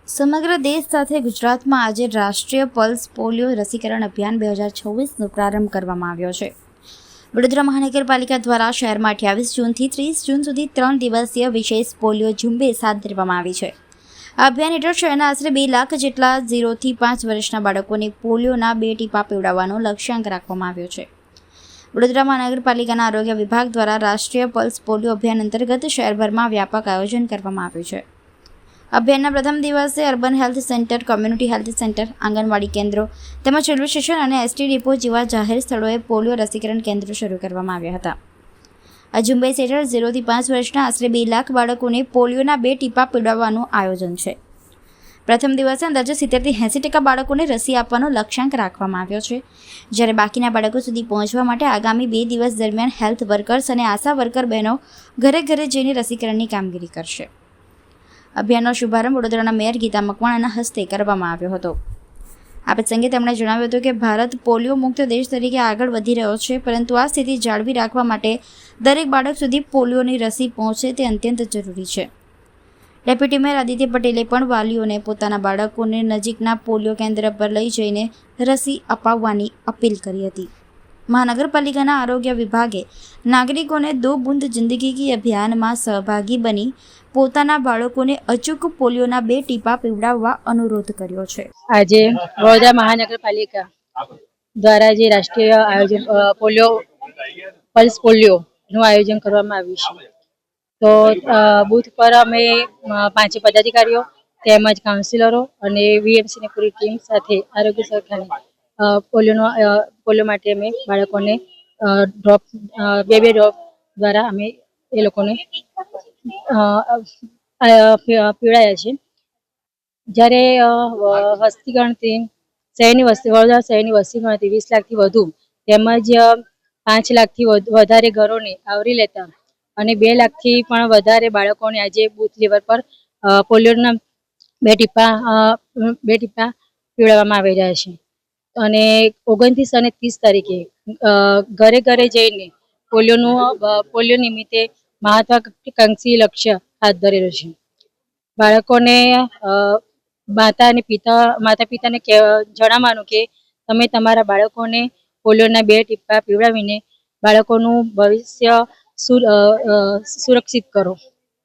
સમગ્ર દેશ સાથે ગુજરાતમાં આજે રાષ્ટ્રીય પલ્સ પોલિયો રસીકરણ અભિયાન 2026નો પ્રારંભ કરવામાં આવ્યો છે। વડોદરા મહાનગરપાલિકા દ્વારા શહેરમાં 28 જૂનથી 30 જૂન સુધી 3 દિવસીય વિશેષ પોલિયો ઝુંબેશ હાથ ધરવામાં આવી છે। આ અભિયાન હેઠળ શહેરના આશરે 2 લાખ જેટલા 0 થી 5 વર્ષના બાળકોને પોલિયોના 2 ટીપા પીવડાવવાનો લક્ષ્યાંક રાખવામાં આવ્યો છે। વડોદરા મહાનગરપાલિકાના આરોગ્ય વિભાગ દ્વારા રાષ્ટ્રીય પલ્સ પોલિયો અભિયાન અંતર્ગત શહેરભરમાં વ્યાપક આયોજન કરવામાં આવ્યું છે। અભિયાનના પ્રથમ દિવસે urban health centre, community health centre, anganwadi કેન્દ્રો તેમજ રેલવે સ્ટેશન અને એસટી ડિપો જેવા જાહેર સ્થળોએ પોલિયો રસીકરણ કેન્દ્રો શરૂ કરવામાં આવ્યા હતા। આ ઝુંબેશ હેઠળ 0 થી 5 વર્ષના આશરે 2 લાખ બાળકોને પોલિયોના 2 ટીપા પીવડાવવાનું આયોજન છે। પ્રથમ દિવસે અંદાજે 70 થી 80% બાળકોને રસી આપવાનો લક્ષ્યાંક રાખવામાં આવ્યો છે, જ્યારે બાકીના બાળકો સુધી પહોંચવા માટે આગામી 2 દિવસ દરમિયાન હેલ્થ વર્કર્સ અને આશા વર્કર બહેનો ઘરે ઘરે જઈને રસીકરણની કામગીરી કરશે। અભિયાનનો શુભારંભ વડોદરાના મેયર ગીતા મકવાણાના હસ્તે કરવામાં આવ્યો હતો। આ પ્રસંગે તેમણે જણાવ્યું હતું કે ભારત પોલિયો મુક્ત દેશ તરીકે આગળ વધી રહ્યો છે, પરંતુ આ સ્થિતિ જાળવી રાખવા માટે દરેક બાળક સુધી પોલિયોની રસી પહોંચે તે અત્યંત જરૂરી છે। ડેપ્યુટી મેયર આદિત્ય પટેલે પણ વાલીઓને પોતાના બાળકોને નજીકના પોલિયો કેન્દ્ર પર લઈ જઈને રસી અપાવવાની અપીલ કરી હતી। મહાનગરપાલિકાના આરોગ્ય વિભાગે નાગરિકોને 2 બૂંદ જિંદગી કી અભિયાનમાં સહભાગી બની પોતાના બાળકોને અચૂક પોલિયોના 2 ટીપા પીવડાવવા અનુરોધ કર્યો છે। આજે વડોદરા મહાનગરપાલિકા દ્વારા જે રાષ્ટ્રીય આયોજન પોલિયો પલ્સ પોલિયોનું આયોજન કરવામાં આવ્યું છે, તો બૂથ પર અમે 5 પદાધિકારીઓ તેમજ કાઉન્સિલરો અને વીએમસીની પૂરી ટીમ સાથે આરોગ્ય શાખાની પોલિયો માટે અમે બાળકોને ડ્રોપ 2 ડ્રોપ દ્વારા અમે એ લોકોને પીવડાયા છે। જ્યારે વસ્તી ગણતરી વડોદરા શહેરની વસ્તી ગણતરી 20 લાખથી વધુ તેમજ 5 લાખથી વધારે ઘરોને આવરી લેતા અને 2 લાખથી પણ વધારે બાળકોને આજે બૂથ લેવલ પર પોલિયોના 2 ટીપા પીવડાવવામાં આવી રહ્યા છે અને 29 અને 30 તારીખે ઘરે ઘરે જઈને પોલિયો નિમિત્તે મહત્વાકાંક્ષી લક્ષ્ય હાથ ધરેલું છે। બાળકોને માતા પિતાને જણાવવાનું કે તમે તમારા બાળકોને પોલિયોના 2 ટીપા પીવડાવીને બાળકોનું ભવિષ્ય સુરક્ષિત કરો।